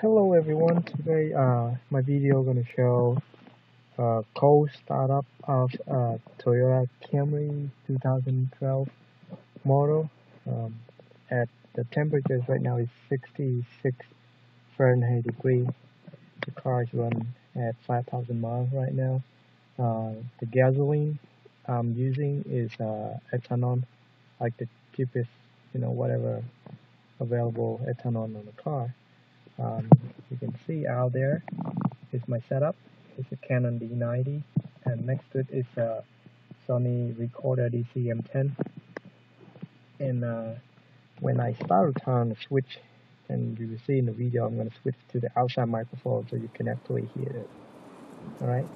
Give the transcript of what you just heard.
Hello everyone. Today my video gonna show cold startup of Toyota Camry 2012 model. At the temperatures right now is 66 Fahrenheit degree. The car is running at 5,000 miles right now. The gasoline I'm using is ethanol, like the cheapest, whatever available ethanol on the car. You can see out there is my setup. It's a Canon D90, and next to it is a Sony Recorder DCM10. And when I start to turn the switch, and you will see in the video, I'm going to switch to the outside microphone so you can actually hear it. Alright,